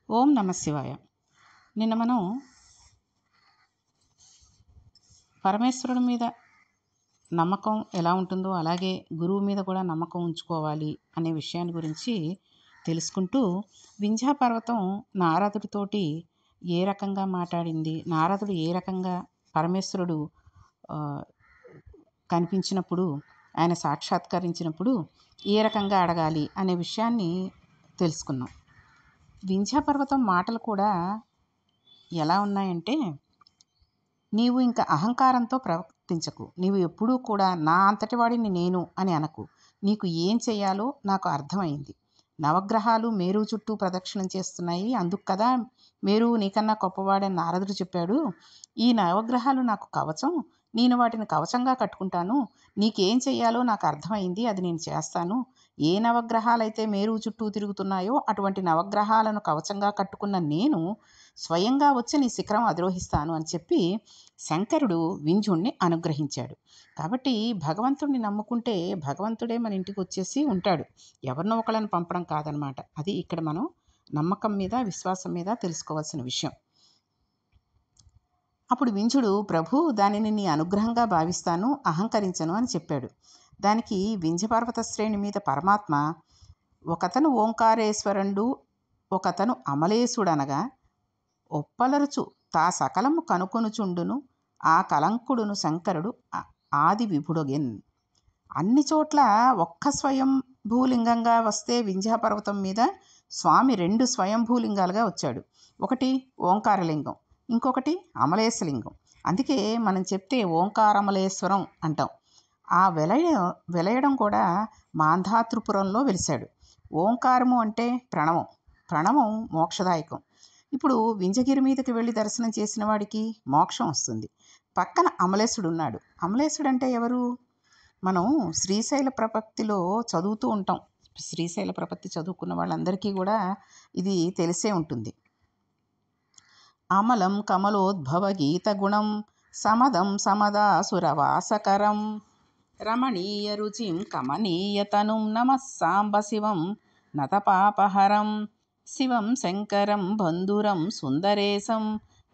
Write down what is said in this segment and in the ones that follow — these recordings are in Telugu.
ఓం నమ శివాయ. నిన్న మనం పరమేశ్వరుడి మీద నమ్మకం ఎలా ఉంటుందో అలాగే గురువు మీద కూడా నమ్మకం ఉంచుకోవాలి అనే విషయాన్ని గురించి తెలుసుకుంటూ, వింధ్యా పర్వతం నారదుడితోటి ఏ రకంగా మాట్లాడింది, నారదుడు ఏ రకంగా పరమేశ్వరుడు కనిపించినప్పుడు, ఆయన సాక్షాత్కరించినప్పుడు ఏ రకంగా అడగాలి అనే విషయాన్ని తెలుసుకున్నాం. వింధ్యా పర్వతం మాటలు కూడా ఎలా ఉన్నాయంటే, నీవు ఇంకా అహంకారంతో ప్రవర్తించకు, నీవు ఎప్పుడూ కూడా నా అంతటి వాడిని నేను అని అనకు, నీకు ఏం చేయాలో నాకు అర్థమైంది. నవగ్రహాలు మేరు చుట్టూ ప్రదక్షిణం చేస్తున్నాయి, అందుకు కదా మేరువు నీకన్నా గొప్పవాడని నారదుడు చెప్పాడు. ఈ నవగ్రహాలు నాకు కవచం, నేను వాటిని కవచంగా కట్టుకుంటాను. నీకేం చెయ్యాలో నాకు అర్థమైంది, అది నేను చేస్తాను. ఏ నవగ్రహాలైతే మేరువు చుట్టూ తిరుగుతున్నాయో అటువంటి నవగ్రహాలను కవచంగా కట్టుకున్న నేను స్వయంగా వచ్చి నీ శిఖరం అధిరోహిస్తాను అని చెప్పి శంకరుడు వింధ్యుణ్ణి అనుగ్రహించాడు. కాబట్టి భగవంతుడిని నమ్ముకుంటే భగవంతుడే మన ఇంటికి వచ్చేసి ఉంటాడు, ఎవరినో ఒకళ్ళని పంపడం కాదనమాట. అది ఇక్కడ మనం నమ్మకం మీద విశ్వాసం మీద తెలుసుకోవాల్సిన విషయం. అప్పుడు వింధ్యుడు, ప్రభు దానిని నీ అనుగ్రహంగా భావిస్తాను, అహంకరించను అని చెప్పాడు. దానికి వింధ్యపర్వత శ్రేణి మీద పరమాత్మ, ఒకతను ఓంకారేశ్వరుడు, ఒకతను అమలేశుడనగా ఒప్పలరుచు తా సకలము కనుకొనుచుండును, ఆ కలంకుడును శంకరుడు ఆది విభుడొగెన్. అన్ని చోట్ల ఒక్క స్వయంభూలింగంగా వస్తే వింధ్యాపర్వతం మీద స్వామి 2 స్వయంభూలింగాలుగా వచ్చాడు. ఒకటి ఓంకారలింగం, ఇంకొకటి అమలేశలింగం. అందుకే మనం చెప్తే ఓంకారమలేశ్వరం అంటాం. ఆ వెలయడం కూడా మాంధాతృపురంలో వెలిశాడు. ఓంకారము అంటే ప్రణవం, ప్రణవం మోక్షదాయకం. ఇప్పుడు వింధ్యగిరి మీదకి వెళ్ళి దర్శనం చేసిన వాడికి మోక్షం వస్తుంది. పక్కన అమలేశుడు ఉన్నాడు. అమలేశుడు అంటే ఎవరు? మనం శ్రీశైల ప్రపత్తిలో చదువుతూ ఉంటాం. శ్రీశైల ప్రపత్తి చదువుకున్న వాళ్ళందరికీ కూడా ఇది తెలిసే ఉంటుంది. అమలం కమలోద్భవ గీత గుణం సమదం సమదాసురవాసకరం రమణీయ రుచిం కమనీయతనుం నమః సాంబ శివం నతపాపహరం శివం శంకరం బంధురం సుందరేశం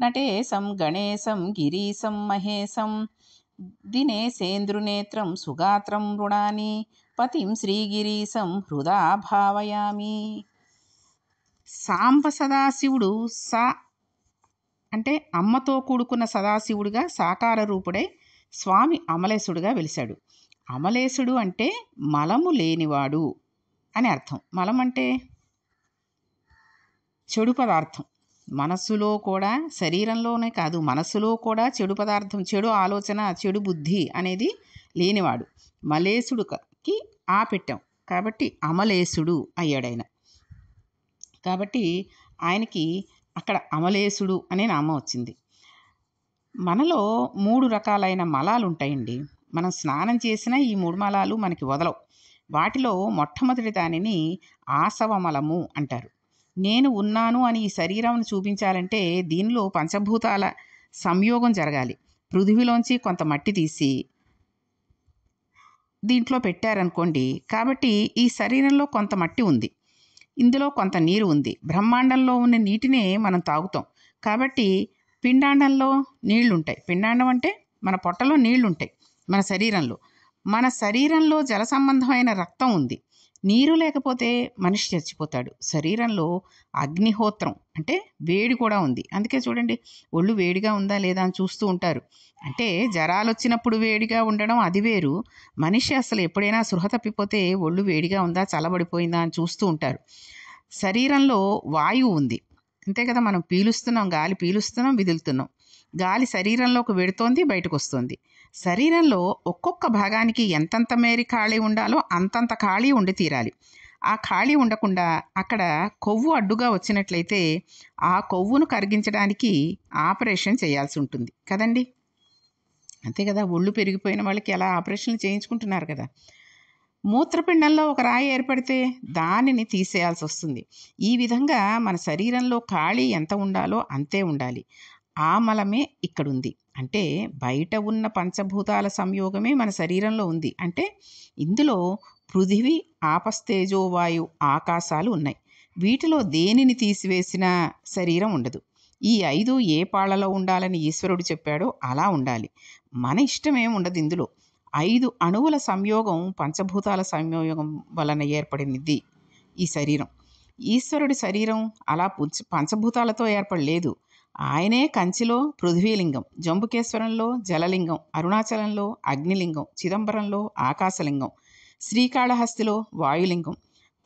నటేశం గణేశం గిరీశం మహేశం దినేశేంద్రునేత్రం సుగాత్రం మృణాని పతిం శ్రీగిరీశం హృదా భావయామి. సాంబ సదాశివుడు అంటే అమ్మతో కూడుకున్న సదాశివుడిగా సాకార రూపుడై స్వామి అమలేశుడుగా వెలిశాడు. అమలేశుడు అంటే మలము లేనివాడు అని అర్థం. మలం అంటే చెడు పదార్థం. మనస్సులో కూడా, శరీరంలోనే కాదు మనస్సులో కూడా చెడు పదార్థం, చెడు ఆలోచన, చెడు బుద్ధి అనేది లేనివాడు. మలేశుడికి ఆ పెట్టాం కాబట్టి అమలేశుడు అయ్యాడు ఆయన. కాబట్టి ఆయనకి అక్కడ అమలేశుడు అనే నామం వచ్చింది. మనలో 3 రకాలైన మలాలు ఉంటాయండి. మనం స్నానం చేసిన ఈ 3 మలాలు మనకి వదలవు. వాటిలో మొట్టమొదటి దానిని ఆసవమలము అంటారు. నేను ఉన్నాను అని ఈ శరీరం చూపించాలంటే దీనిలో పంచభూతాల సంయోగం జరగాలి. పృథివిలోంచి కొంత మట్టి తీసి దీంట్లో పెట్టారనుకోండి, కాబట్టి ఈ శరీరంలో కొంత మట్టి ఉంది, ఇందులో కొంత నీరు ఉంది. బ్రహ్మాండంలో ఉన్న నీటినే మనం తాగుతాం. కాబట్టి పిండాండంలో నీళ్లుంటాయి. పిండాండం అంటే మన పొట్టలో నీళ్లుంటాయి. మన శరీరంలో జల సంబంధమైన రక్తం ఉంది. నీరు లేకపోతే మనిషి చచ్చిపోతాడు. శరీరంలో అగ్నిహోత్రం అంటే వేడి కూడా ఉంది. అందుకే చూడండి, ఒళ్ళు వేడిగా ఉందా లేదా అని చూస్తూ ఉంటారు. అంటే జ్వరాలు వచ్చినప్పుడు వేడిగా ఉండడం అది వేరు. మనిషి అసలు ఎప్పుడైనా సృహ తప్పిపోతే ఒళ్ళు వేడిగా ఉందా చల్లబడిపోయిందా అని చూస్తూ ఉంటారు. శరీరంలో వాయువు ఉంది, అంతే కదా. మనం పీలుస్తున్నాం, గాలి పీలుస్తున్నాం, విదులుతున్నాం. గాలి శరీరంలోకి వెడుతోంది, బయటకు వస్తుంది. శరీరంలో ఒక్కొక్క భాగానికి ఎంతంత మేర ఖాళీ ఉండాలో అంతంత ఖాళీ ఉండి తీరాలి. ఆ ఖాళీ ఉండకుండా అక్కడ కొవ్వు అడ్డుగా వచ్చినట్లయితే ఆ కొవ్వును కరిగించడానికి ఆపరేషన్ చేయాల్సి ఉంటుంది కదండి. అంతే కదా, ఒళ్ళు పెరిగిపోయిన వాళ్ళకి ఎలా ఆపరేషన్లు చేయించుకుంటున్నారు కదా. మూత్రపిండంలో ఒక రాయి ఏర్పడితే దానిని తీసేయాల్సి వస్తుంది. ఈ విధంగా మన శరీరంలో ఖాళీ ఎంత ఉండాలో అంతే ఉండాలి. ఆ మలమే ఇక్కడుంది. అంటే బయట ఉన్న పంచభూతాల సంయోగమే మన శరీరంలో ఉంది. అంటే ఇందులో పృథివీ, ఆపస్తేజో, వాయు, ఆకాశాలు ఉన్నాయి. వీటిలో దేనిని తీసివేసినా శరీరం ఉండదు. ఈ 5 ఏ పాళ్ళలో ఉండాలని ఈశ్వరుడు చెప్పాడో అలా ఉండాలి. మన ఇష్టమేం ఉండదు ఇందులో. 5 అణువుల సంయోగం పంచభూతాల సంయోగం వలన ఏర్పడినది ఈ శరీరం. ఈశ్వరుడి శరీరం అలా పంచభూతాలతో ఏర్పడలేదు. ఆయనే కంచిలో పృథ్వీలింగం, జంబుకేశ్వరంలో జలలింగం, అరుణాచలంలో అగ్నిలింగం, చిదంబరంలో ఆకాశలింగం, శ్రీకాళహస్తిలో వాయులింగం.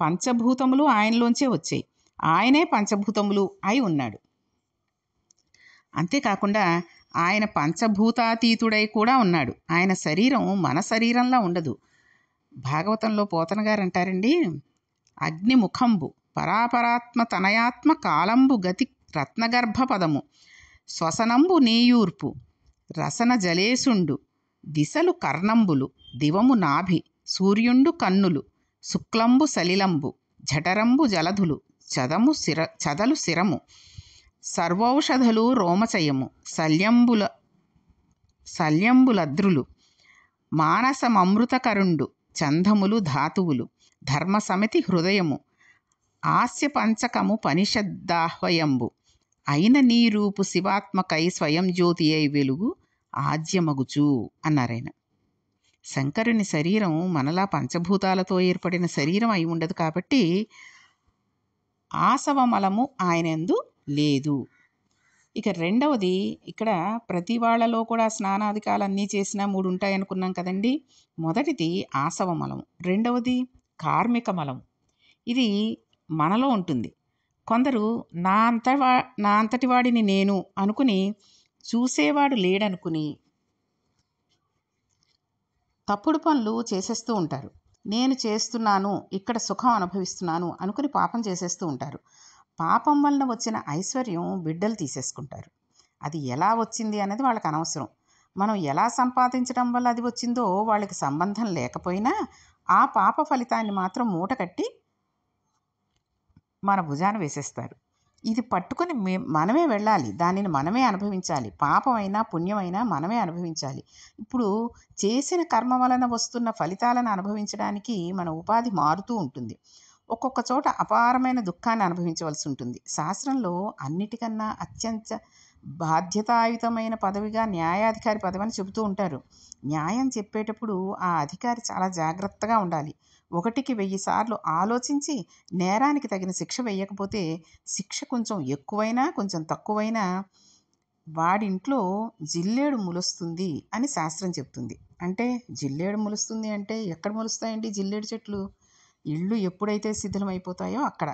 పంచభూతములు ఆయనలోంచే వచ్చాయి. ఆయనే పంచభూతములు అయి ఉన్నాడు. అంతేకాకుండా ఆయన పంచభూతాతీతుడై కూడా ఉన్నాడు. ఆయన శరీరం మన శరీరంలా ఉండదు. భాగవతంలో పోతన గారు అంటారండి, అగ్నిముఖంబు పరాపరాత్మ తనయాత్మ కాలంబు గతి రత్నగర్భ పదము శ్వసనంబు నీయూర్పు రసన జలేసుండు దిశలు కర్ణంబులు దివము నాభి సూర్యుండు కన్నులు శుక్లంబు సలిలంబు జఠరంబు జలధులు చదలు శిరము సర్వౌషధులు రోమచయము శల్యంబులద్రులు మానసమమృతకరుండు చందములు ధాతువులు ధర్మసమితి హృదయము ఆస్య పంచకము పనిషద్దాహ్వయంబు అయిన నీ రూపు శివాత్మకై స్వయం జ్యోతి అయి వెలుగు ఆజ్యమగుచు అన్నారాయన. శంకరుని శరీరం మనలా పంచభూతాలతో ఏర్పడిన శరీరం అయి ఉండదు కాబట్టి ఆసవమలము ఆయనందు లేదు. ఇక రెండవది, ఇక్కడ ప్రతి వాళ్ళలో కూడా స్నానాధికాలన్నీ చేసినా 3 ఉంటాయి అనుకున్నాం కదండి. మొదటిది ఆసవమలం, రెండవది కార్మిక మలం. ఇది మనలో ఉంటుంది. కొందరు నా అంతటి వాడిని నేను అనుకుని, చూసేవాడు లేడనుకుని తప్పుడు పనులు చేసేస్తూ ఉంటారు. నేను చేస్తున్నాను, ఇక్కడ సుఖం అనుభవిస్తున్నాను అనుకుని పాపం చేసేస్తూ ఉంటారు. పాపం వలన వచ్చిన ఐశ్వర్యం బిడ్డలు తీసేసుకుంటారు. అది ఎలా వచ్చింది అనేది వాళ్ళకి అనవసరం. మనం ఎలా సంపాదించడం వల్ల అది వచ్చిందో వాళ్ళకి సంబంధం లేకపోయినా ఆ పాప ఫలితాన్ని మాత్రం మూట కట్టి మన భుజాన వేసేస్తారు. ఇది పట్టుకొని మనమే వెళ్ళాలి, దానిని మనమే అనుభవించాలి. పాపమైనా పుణ్యమైనా మనమే అనుభవించాలి. ఇప్పుడు చేసిన కర్మ వలన వస్తున్న ఫలితాలను అనుభవించడానికి మన ఉపాధి మారుతూ ఉంటుంది. ఒక్కొక్క చోట అపారమైన దుఃఖాన్ని అనుభవించవలసి ఉంటుంది. శాస్త్రంలో అన్నిటికన్నా అత్యంత బాధ్యతాయుతమైన పదవిగా న్యాయాధికారి పదవి అని చెబుతూ ఉంటారు. న్యాయం చెప్పేటప్పుడు ఆ అధికారి చాలా జాగ్రత్తగా ఉండాలి. 1కి 1000 సార్లు ఆలోచించి నేరానికి తగిన శిక్ష వేయకపోతే శిక్ష కొంచెం ఎక్కువైనా కొంచెం తక్కువైనా వాడింట్లో జిల్లేడు ములుస్తుంది అని శాస్త్రం చెప్తుంది. అంటే జిల్లేడు ములుస్తుంది అంటే ఎక్కడ ములుస్తాయండి జిల్లేడు చెట్లు? ఇళ్ళు ఎప్పుడైతే శిథిలమైపోతాయో అక్కడ.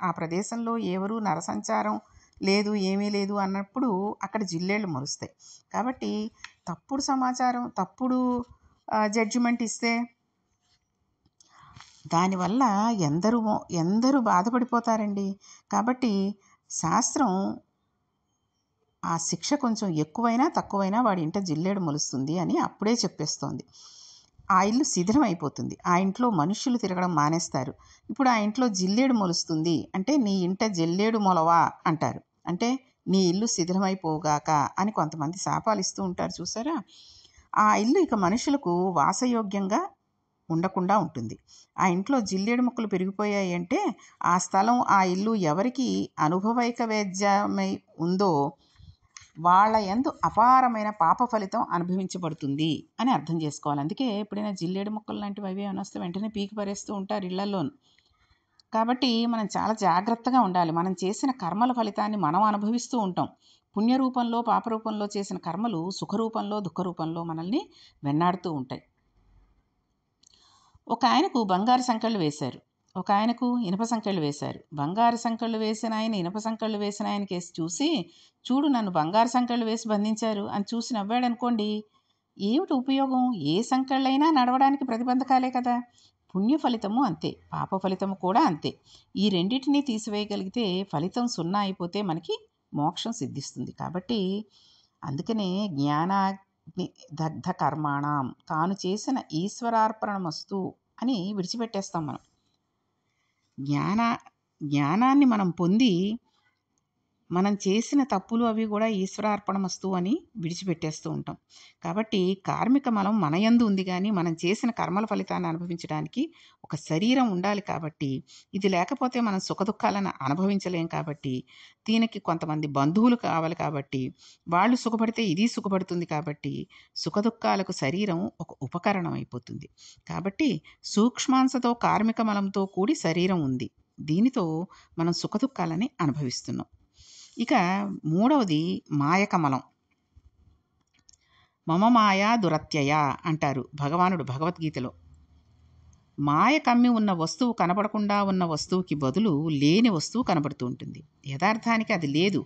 ఆ ప్రదేశంలో ఎవరు నరసంచారం లేదు, ఏమీ లేదు అన్నప్పుడు అక్కడ జిల్లేళ్ళు మొలుస్తాయి. కాబట్టి తప్పుడు సమాచారం, తప్పుడు జడ్జిమెంట్ ఇస్తే దానివల్ల ఎందరూ బాధపడిపోతారండి. కాబట్టి శాస్త్రం ఆ శిక్ష కొంచెం ఎక్కువైనా తక్కువైనా వాడి ఇంట జిల్లేడు మొలుస్తుంది అని అప్పుడే చెప్పేస్తోంది. ఆ ఇల్లు శిథిలం అయిపోతుంది. ఆ ఇంట్లో మనుష్యులు తిరగడం మానేస్తారు. ఇప్పుడు ఆ ఇంట్లో జిల్లేడు మొలుస్తుంది అంటే నీ ఇంట జిల్లేడు మొలవా అంటారు. అంటే నీ ఇల్లు శిథిలమైపోగాక అని కొంతమంది శాపాలు ఇస్తూ ఉంటారు చూసారా. ఆ ఇల్లు ఇక మనుషులకు వాసయోగ్యంగా ఉండకుండా ఉంటుంది. ఆ ఇంట్లో జిల్లేడు మొక్కలు పెరిగిపోయాయి అంటే ఆ స్థలం, ఆ ఇల్లు ఎవరికి అనుభవైక వేద్యమై ఉందో వాళ్ళ యందు అపారమైన పాప ఫలితం అనుభవించబడుతుంది అని అర్థం చేసుకోవాలి. అందుకే ఎప్పుడైనా జిల్లేడు మొక్కలు లాంటివి అవి ఏమైనా వస్తే వెంటనే పీకి పరేస్తూ ఉంటారు ఇళ్లల్లోనూ. కాబట్టి మనం చాలా జాగ్రత్తగా ఉండాలి. మనం చేసిన కర్మల ఫలితాన్ని మనం అనుభవిస్తూ ఉంటాం. పుణ్యరూపంలో పాపరూపంలో చేసిన కర్మలు సుఖరూపంలో దుఃఖరూపంలో మనల్ని వెన్నాడుతూ ఉంటాయి. ఒక ఆయనకు బంగారు సంకెళ్ళు వేశారు, ఒక ఆయనకు ఇనప సంకెళ్ళు వేశారు. బంగారు సంకెళ్ళు వేసిన ఆయన ఇనప సంకెళ్ళు వేసిన ఆయన కేసు చూసి, చూడు నన్ను బంగారు సంకెళ్ళు వేసి బంధించారు అని చూసి నవ్వాడనుకోండి, ఏమిటి ఉపయోగం? ఏ సంకెళ్ళైనా నడవడానికి ప్రతిబంధకాలే కదా. పుణ్య ఫలితము అంతే, పాప ఫలితము కూడా అంతే. ఈ రెండింటినీ తీసివేయగలిగితే ఫలితం 0 అయిపోతే మనకి మోక్షం సిద్ధిస్తుంది. కాబట్టి అందుకనే జ్ఞానాగ్ని దగ్ధ కర్మాణం తాను చేసిన ఈశ్వరార్పణమస్తు అని విడిచిపెట్టేస్తాం మనం. జ్ఞానాన్ని మనం పొంది మనం చేసిన తప్పులు అవి కూడా ఈశ్వరార్పణమస్తు అని విడిచిపెట్టేస్తూ ఉంటాం. కాబట్టి కార్మిక మలం మన యందు ఉంది గానీ, మనం చేసిన కర్మల ఫలితాన్ని అనుభవించడానికి ఒక శరీరం ఉండాలి కాబట్టి, ఇది లేకపోతే మనం సుఖదుఖాలను అనుభవించలేం కాబట్టి, దీనికి కొంతమంది బంధువులు కావాలి కాబట్టి, వాళ్ళు సుఖపడితే ఇది సుఖపడుతుంది కాబట్టి, సుఖదుఖాలకు శరీరం ఒక ఉపకరణం అయిపోతుంది. కాబట్టి సూక్ష్మాంశతో కార్మిక మలంతో కూడి శరీరం ఉంది. దీనితో మనం సుఖదుఖాలని అనుభవిస్తున్నాం. ఇక మూడవది మాయకమలం. మమ మాయా దురత్యయ అంటారు భగవానుడు భగవద్గీతలో. మాయ కమ్మి ఉన్న వస్తువు కనపడకుండా ఉన్న వస్తువుకి బదులు లేని వస్తువు కనబడుతూ ఉంటుంది. యథార్థానికి అది లేదు,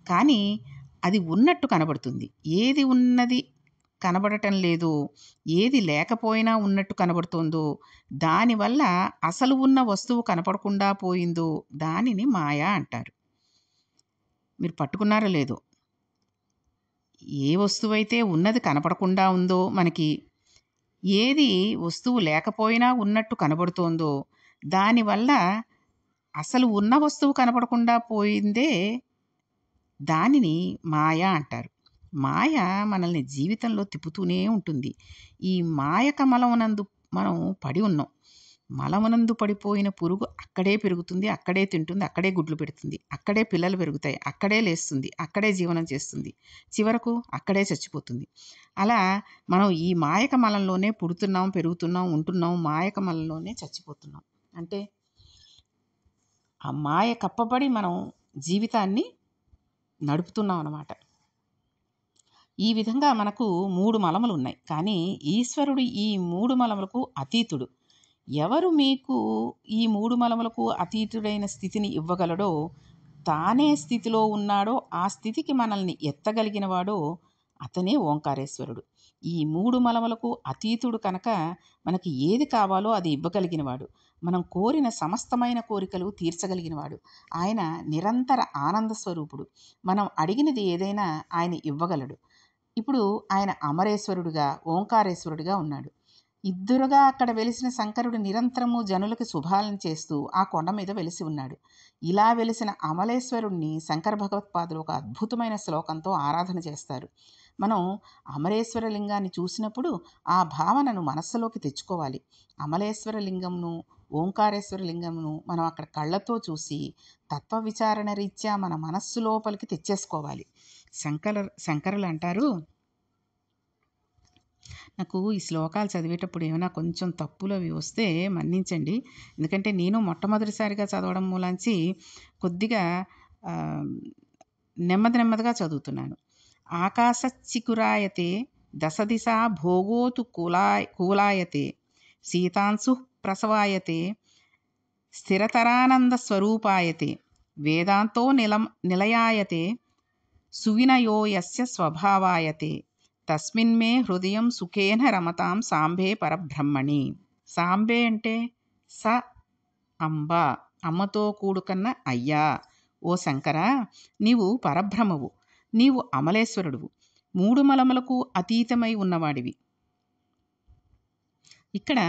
కానీ అది ఉన్నట్టు కనబడుతుంది. ఏది ఉన్నది కనబడటం లేదో, ఏది లేకపోయినా ఉన్నట్టు కనబడుతోందో, దానివల్ల అసలు ఉన్న వస్తువు కనపడకుండా పోయిందో దానిని మాయ అంటారు. మీరు పట్టుకున్నారో లేదో, ఏ వస్తువైతే ఉన్నది కనపడకుండా ఉందో మనకి, ఏది వస్తువు లేకపోయినా ఉన్నట్టు కనబడుతోందో, దానివల్ల అసలు ఉన్న వస్తువు కనపడకుండా పోయిందే దానిని మాయ అంటారు. మాయ మనల్ని జీవితంలో తిప్పుతూనే ఉంటుంది. ఈ మాయ కమలమునందు మనం పడి ఉన్నాం. మలమునందు పడిపోయిన పురుగు అక్కడే పెరుగుతుంది, అక్కడే తింటుంది, అక్కడే గుడ్లు పెడుతుంది, అక్కడే పిల్లలు పెరుగుతాయి, అక్కడే లేస్తుంది, అక్కడే జీవనం చేస్తుంది, చివరకు అక్కడే చచ్చిపోతుంది. అలా మనం ఈ మాయక మలంలోనే పుడుతున్నాం, పెరుగుతున్నాం, ఉంటున్నాం, మాయక మలంలోనే చచ్చిపోతున్నాం. అంటే ఆ మాయ కప్పబడి మనం జీవితాన్ని నడుపుతున్నాం అన్నమాట. ఈ విధంగా మనకు 3 మలములు ఉన్నాయి. కానీ ఈశ్వరుడు ఈ 3 మలములకు అతీతుడు. ఎవరు మీకు ఈ 3 మలములకు అతీతుడైన స్థితిని ఇవ్వగలడో, తానే స్థితిలో ఉన్నాడో, ఆ స్థితికి మనల్ని ఎత్తగలిగినవాడో అతనే ఓంకారేశ్వరుడు. ఈ 3 మలములకు అతీతుడు కనుక మనకి ఏది కావాలో అది ఇవ్వగలిగినవాడు. మనం కోరిన సమస్తమైన కోరికలు తీర్చగలిగినవాడు. ఆయన నిరంతర ఆనంద స్వరూపుడు. మనం అడిగినది ఏదైనా ఆయన ఇవ్వగలడు. ఇప్పుడు ఆయన అమరేశ్వరుడుగా, ఓంకారేశ్వరుడిగా ఉన్నాడు. ఇద్దరుగా అక్కడ వెలిసిన శంకరుడు నిరంతరము జనులకి శుభాలను చేస్తూ ఆ కొండ మీద వెలిసి ఉన్నాడు. ఇలా వెలిసిన అమలేశ్వరుణ్ణి శంకర భగవత్పాదులు ఒక అద్భుతమైన శ్లోకంతో ఆరాధన చేస్తారు. మనం అమరేశ్వర లింగాన్ని చూసినప్పుడు ఆ భావనను మనస్సులోకి తెచ్చుకోవాలి. అమలేశ్వర లింగంను, ఓంకారేశ్వర లింగంను మనం అక్కడ కళ్ళతో చూసి తత్వ విచారణ రీత్యా మన మనస్సు లోపలికి తెచ్చేసుకోవాలి. శంకరులు అంటారు, నాకు ఈ శ్లోకాలు చదివేటప్పుడు ఏమైనా కొంచెం తప్పులు అవి వస్తే మన్నించండి. ఎందుకంటే నేను మొట్టమొదటిసారిగా చదవడం మూలాంచి కొద్దిగా నెమ్మదిగా చదువుతున్నాను. ఆకాశచ్చికురాయతే దశదిశా భోగోతు కూలాయతే సీతాంశు ప్రసవాయతే స్థిరతరానంద స్వరూపాయతే వేదాంతో నిలయాయతే సువినయో యస్య స్వభావాయతే తస్మిన్మే హృదయం సుఖేన రమతాం సాంబే పరబ్రహ్మణి. సాంబే అంటే స అంబ, అమ్మతో కూడుకన్న అయ్యా. ఓ శంకరా, నీవు పరబ్రహ్మవు, నీవు అమలేశ్వరుడువు, 3 మలములకు అతీతమై ఉన్నవాడివి. ఇక్కడ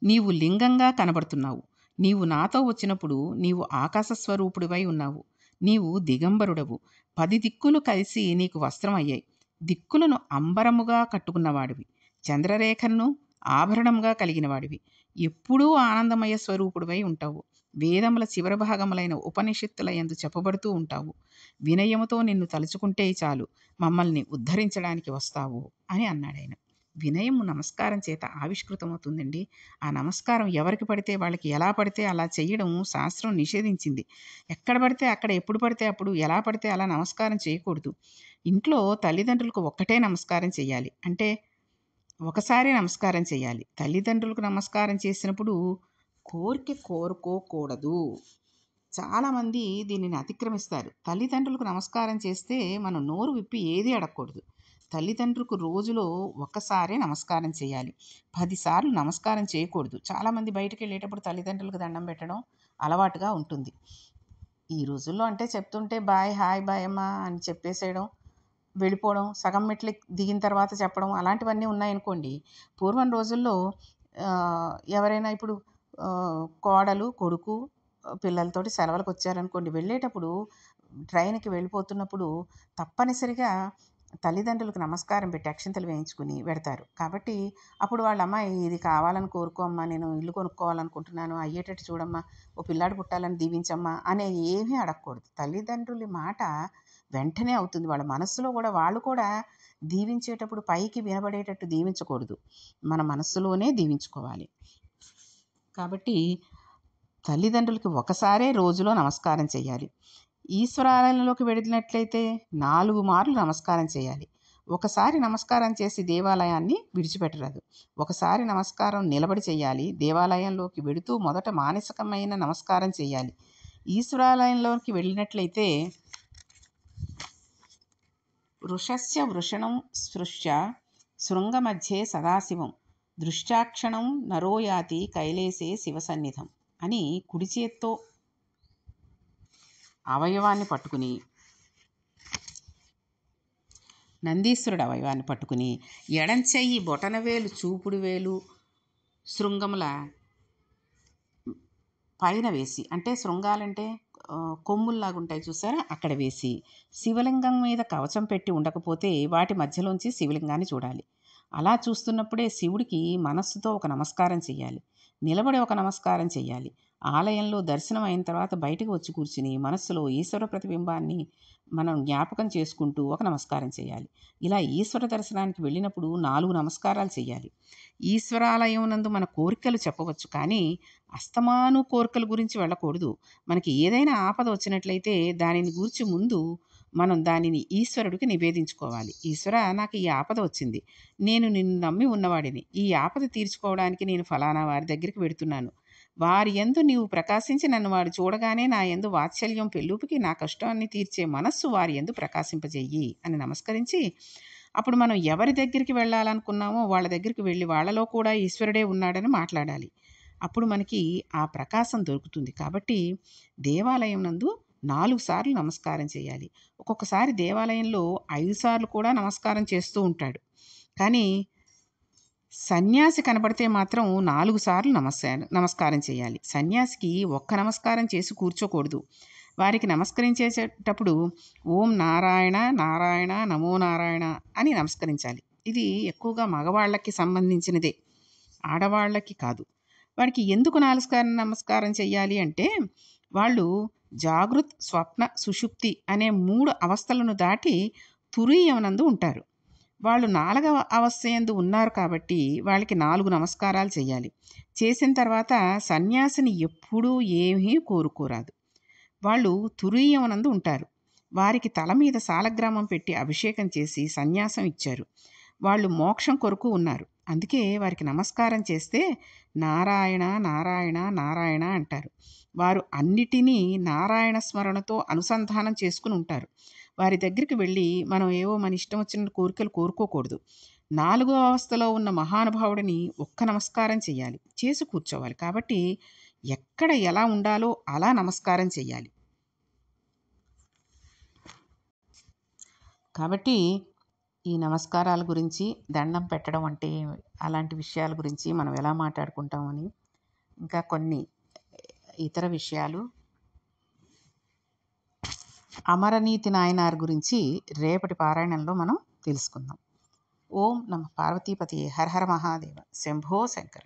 నీవు లింగంగా కనబడుతున్నావు. నీవు నాతో వచ్చినప్పుడు నీవు ఆకాశ స్వరూపుడివై ఉన్నావు. నీవు దిగంబరుడవు. 10 దిక్కులు కలిసి నీకు వస్త్రం అయ్యాయి. దిక్కులను అంబరముగా కట్టుకున్నవాడివి. చంద్రరేఖను ఆభరణముగా కలిగినవాడివి. ఎప్పుడూ ఆనందమయ స్వరూపుడివై ఉంటావు. వేదముల చివరి భాగములైన ఉపనిషత్తుల యందు చెప్పబడుతూ ఉంటావు. వినయముతో నిన్ను తలుచుకుంటే చాలు, మమ్మల్ని ఉద్ధరించడానికి వస్తావు అని అన్నాడాయన. వినయము నమస్కారం చేత ఆవిష్కృతమవుతుందండి. ఆ నమస్కారం ఎవరికి పడితే వాళ్ళకి ఎలా పడితే అలా చేయడం శాస్త్రం నిషేధించింది. ఎక్కడ పడితే అక్కడ, ఎప్పుడు పడితే అప్పుడు, ఎలా పడితే అలా నమస్కారం చేయకూడదు. ఇంట్లో తల్లిదండ్రులకు ఒక్కటే నమస్కారం చేయాలి. అంటే ఒకసారి నమస్కారం చేయాలి. తల్లిదండ్రులకు నమస్కారం చేసినప్పుడు కోరుకోకూడదు. చాలామంది దీనిని అతిక్రమిస్తారు. తల్లిదండ్రులకు నమస్కారం చేస్తే మనం నోరు విప్పి ఏది అడగకూడదు. తల్లిదండ్రులకు రోజులో ఒక్కసారే నమస్కారం చేయాలి. 10 సార్లు నమస్కారం చేయకూడదు. చాలామంది బయటికి వెళ్ళేటప్పుడు తల్లిదండ్రులకు దండం పెట్టడం అలవాటుగా ఉంటుంది. ఈ రోజుల్లో అంటే చెప్తుంటే బాయ్, హాయ్, బాయ్ అమ్మా అని చెప్పేసేయడం, వెళ్ళిపోవడం, సగం మెట్లు దిగిన తర్వాత చెప్పడం అలాంటివన్నీ ఉన్నాయనుకోండి. పూర్వం రోజుల్లో ఎవరైనా ఇప్పుడు కోడలు, కొడుకు పిల్లలతోటి సెలవులకు వచ్చారనుకోండి, వెళ్ళేటప్పుడు ట్రైన్కి వెళ్ళిపోతున్నప్పుడు తప్పనిసరిగా తల్లిదండ్రులకు నమస్కారం పెట్టి అక్షింతలు వేయించుకుని పెడతారు. కాబట్టి అప్పుడు వాళ్ళ అమ్మ ఇది కావాలని కోరుకో అమ్మా, నేను ఇల్లు కొనుక్కోవాలనుకుంటున్నాను, అయ్యేటట్టు చూడమ్మా, ఓ పిల్లాడు పుట్టాలని దీవించమ్మా అనే ఏమీ అడగకూడదు. తల్లిదండ్రుల మాట వెంటనే అవుతుంది. వాళ్ళ మనస్సులో కూడా వాళ్ళు కూడా దీవించేటప్పుడు పైకి వినబడేటట్టు దీవించకూడదు. మన మనస్సులోనే దీవించుకోవాలి. కాబట్టి తల్లిదండ్రులకి ఒకసారే రోజులో నమస్కారం చేయాలి. ఈశ్వరాలయంలోకి వెళ్ళినట్లయితే 4 మార్లు నమస్కారం చేయాలి. ఒకసారి నమస్కారం చేసి దేవాలయాన్ని విడిచిపెట్టరాదు. ఒకసారి నమస్కారం నిలబడి చేయాలి. దేవాలయంలోకి వెడుతూ మొదట మానసికమైన నమస్కారం చేయాలి. ఈశ్వరాలయంలోకి వెళ్ళినట్లయితే వృషస్య వృషణం స్పృశ్య శృంగమధ్యే సదాశివం దృష్టాక్షణం నరోయాతి కైలేసే శివసన్నిధం అని కుడి చేత్తో అవయవాన్ని పట్టుకుని, నందీశ్వరుడు అవయవాన్ని పట్టుకుని ఎడంచెయ్యి బొటనవేలు చూపుడు వేలు శృంగముల పైన వేసి, అంటే శృంగాలంటే కొమ్ముల్లాగా ఉంటాయి చూసారా, అక్కడ వేసి శివలింగం మీద కవచం పెట్టి ఉండకపోతే వాటి మధ్యలోంచి శివలింగాన్ని చూడాలి. అలా చూస్తున్నప్పుడే శివుడికి మనస్సుతో ఒక నమస్కారం చేయాలి. నిలబడి ఒక నమస్కారం చేయాలి. ఆలయంలో దర్శనం అయిన తర్వాత బయటకు వచ్చి కూర్చుని మనస్సులో ఈశ్వర ప్రతిబింబాన్ని మనం జ్ఞాపకం చేసుకుంటూ ఒక నమస్కారం చేయాలి. ఇలా ఈశ్వర దర్శనానికి వెళ్ళినప్పుడు 4 నమస్కారాలు చేయాలి. ఈశ్వరాలయం నందు మన కోరికలు చెప్పవచ్చు, కానీ అస్తమాను కోరికల గురించి వెళ్ళకూడదు. మనకి ఏదైనా ఆపద వచ్చినట్లయితే దానిని గూర్చి ముందు మనం దానిని ఈశ్వరుడికి నివేదించుకోవాలి. ఈశ్వర, నాకు ఈ ఆపద వచ్చింది, నేను నిన్ను నమ్మి ఉన్నవాడిని, ఈ ఆపద తీర్చుకోవడానికి నేను ఫలానా వారి దగ్గరికి వెడుతున్నాను, వారి యందు నీవు ప్రకాశించి నన్ను వాడు చూడగానే నా యందు వాత్సల్యం పెళ్ళూపుకి నా కష్టాన్ని తీర్చే మనస్సు వారి యందు ప్రకాశింపజెయ్యి అని నమస్కరించి, అప్పుడు మనం ఎవరి దగ్గరికి వెళ్ళాలనుకున్నామో వాళ్ళ దగ్గరికి వెళ్ళి వాళ్ళలో కూడా ఈశ్వరుడే ఉన్నాడని మాట్లాడాలి. అప్పుడు మనకి ఆ ప్రకాశం దొరుకుతుంది. కాబట్టి దేవాలయం నందు 4 సార్లు నమస్కారం చేయాలి. ఒక్కొక్కసారి దేవాలయంలో 5 సార్లు కూడా నమస్కారం చేస్తూ ఉంటాడు. కానీ సన్యాసి కనబడితే మాత్రం 4 సార్లు నమస్కారం చేయాలి. సన్యాసికి ఒక్క నమస్కారం చేసి కూర్చోకూడదు. వారికి నమస్కరించేటప్పుడు ఓం నారాయణ నారాయణ నమో నారాయణ అని నమస్కరించాలి. ఇది ఎక్కువగా మగవాళ్ళకి సంబంధించినదే, ఆడవాళ్ళకి కాదు. వాడికి ఎందుకు నమస్కారం చేయాలి అంటే, వాళ్ళు జాగృత్ స్వప్న సుషుప్తి అనే 3 అవస్థలను దాటి తురీయమునందు ఉంటారు. వాళ్ళు 4వ అవస్థ యందు ఉన్నారు కాబట్టి వాళ్ళకి 4 నమస్కారాలు చేయాలి. చేసిన తర్వాత సన్యాసిని ఎప్పుడూ ఏమీ కోరుకోరాదు. వాళ్ళు తురీయమునందు ఉంటారు. వారికి తల మీద సాలగ్రామం పెట్టి అభిషేకం చేసి సన్యాసం ఇచ్చారు. వాళ్ళు మోక్షం కొరకు ఉన్నారు. అందుకే వారికి నమస్కారం చేస్తే నారాయణ నారాయణ నారాయణ అంటారు. వారు అన్నిటినీ నారాయణ స్మరణతో అనుసంధానం చేసుకుని ఉంటారు. వారి దగ్గరికి వెళ్ళి మనం ఏవో మన ఇష్టం వచ్చిన కోరికలు కోరుకోకూడదు. 4వ అవస్థలో ఉన్న మహానుభావుడిని ఒక్క నమస్కారం చేయాలి, చేసి కూర్చోవాలి. కాబట్టి ఎక్కడ ఎలా ఉండాలో అలా నమస్కారం చేయాలి. కాబట్టి ఈ నమస్కారాల గురించి, దండం పెట్టడం అంటే అలాంటి విషయాల గురించి మనం ఎలా మాట్లాడుకుంటామని, ఇంకా కొన్ని ఇతర విషయాలు, అమరనీతి నాయనార్ గురించి రేపటి పారాయణంలో మనం తెలుసుకుందాం. ఓం నమ పార్వతీపతి హర హర మహాదేవ శంభో శంకర.